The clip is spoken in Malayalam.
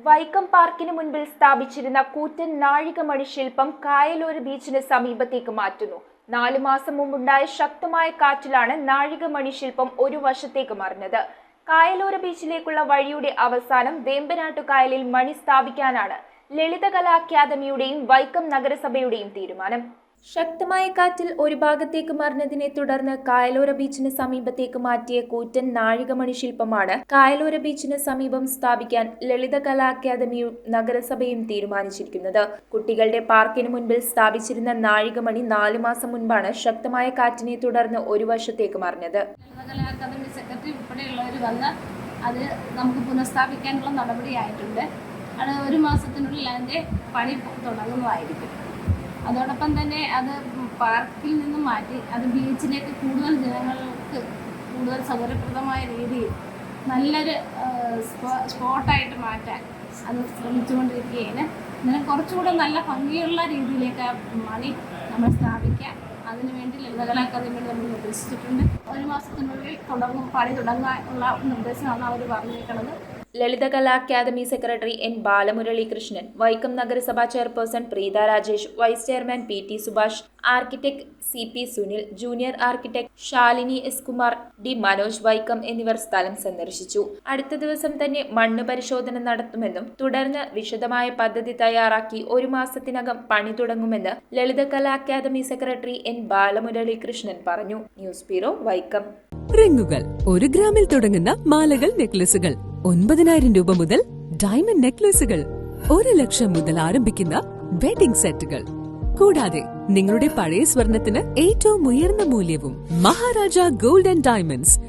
വൈക്കം പാർക്കിന് മുൻപിൽ സ്ഥാപിച്ചിരുന്ന കൂറ്റൻ നാഴികമണി ശില്പം കായലോര ബീച്ചിന് സമീപത്തേക്ക് മാറ്റുന്നു. 4 മാസം മുമ്പുണ്ടായ ശക്തമായ കാറ്റിലാണ് നാഴികമണി ശില്പം ഒരു വശത്തേക്ക് മറിഞ്ഞത്. കായലോര ബീച്ചിലേക്കുള്ള വഴിയുടെ അവസാനം വേമ്പനാട്ടുകായലിൽ മണി സ്ഥാപിക്കാനാണ് ലളിതകലാ അക്കാദമിയുടെയും വൈക്കം നഗരസഭയുടെയും തീരുമാനം. ശക്തമായ കാറ്റിൽ ഒരു ഭാഗത്തേക്ക് മറിഞ്ഞതിനെ തുടർന്ന് കായലോര ബീച്ചിന് സമീപത്തേക്ക് മാറ്റിയ കൂറ്റൻ നാഴികമണി ശില്പമാണ് കായലോര ബീച്ചിന് സമീപം സ്ഥാപിക്കാൻ ലളിതകലാ അക്കാദമിയും നഗരസഭയും തീരുമാനിച്ചിരിക്കുന്നത്. കുട്ടികളുടെ പാർക്കിന് മുൻപിൽ സ്ഥാപിച്ചിരുന്ന നാഴികമണി 4 മാസം മുൻപാണ് ശക്തമായ കാറ്റിനെ തുടർന്ന് ഒരു വശത്തേക്ക് മറിഞ്ഞത്. ലളിതകലാ അക്കാദമി സെക്രട്ടറി ഉൾപ്പെടെയുള്ളവർ വന്ന് അത് നമുക്ക് പുനഃസ്ഥാപിക്കാനുള്ള നടപടിയായിട്ടുണ്ട്. അത് 1 മാസത്തിനുള്ളിൽ അതിൻ്റെ പണി തുടങ്ങുന്നതായിരിക്കും. അതോടൊപ്പം തന്നെ അത് പാർക്കിൽ നിന്നും മാറ്റി അത് ബീച്ചിലേക്ക് കൂടുതൽ ജനങ്ങൾക്ക് കൂടുതൽ സൗകര്യപ്രദമായ രീതിയിൽ നല്ലൊരു സ്പോട്ടായിട്ട് മാറ്റാൻ അത് ശ്രമിച്ചുകൊണ്ടിരിക്കുകയാണ്. അങ്ങനെ കുറച്ചുകൂടെ നല്ല ഭംഗിയുള്ള രീതിയിലേക്ക് മണി നമ്മൾ സ്ഥാപിക്കാം. അതിനുവേണ്ടി ലളിതകലാ അക്കാദമിയോട് നമ്മൾ നിർദ്ദേശിച്ചിട്ടുണ്ട്. 1 മാസത്തിനുള്ളിൽ പണി തുടങ്ങാനുള്ള നിർദ്ദേശമാണ് അവർ പറഞ്ഞിരിക്കുന്നത്. Lalithakala academy secretary N Balamuralikrishnan, Vaikom നഗരസഭാ chairperson Preetha Rajesh, vice chairman PT Subhash, architect CP Sunil, junior architect Shalini S Kumar, D Manoj Vaikom എന്നിവർ സ്ഥലം സന്ദർശിച്ചു. അടുത്ത ദിവസം തന്നെ മണ്ണ് പരിശോധന നടത്തുമെന്നും തുടർന്ന് വിശദമായ പദ്ധതി തയ്യാറാക്കി 1 മാസത്തിനകം പണി തുടങ്ങുമെന്ന് Lalithakala academy secretary N Balamuralikrishnan പറഞ്ഞു. News bureau, Vaikom. റിങ്ങുകൾ 1 ഗ്രാമിൽ തുടങ്ങുന്ന മാലകൾ, നെക്ലസുകൾ 9,000 രൂപ മുതൽ ഡയമണ്ട് നെക്ലസുകൾ 1 ലക്ഷം മുതൽ ആരംഭിക്കുന്ന വെഡിംഗ് സെറ്റുകൾ. കൂടാതെ നിങ്ങളുടെ പഴയ സ്വർണത്തിന് ഏറ്റവും ഉയർന്ന മൂല്യവും മഹാരാജ ഗോൾഡ് ആൻഡ് ഡയമണ്ട്സ്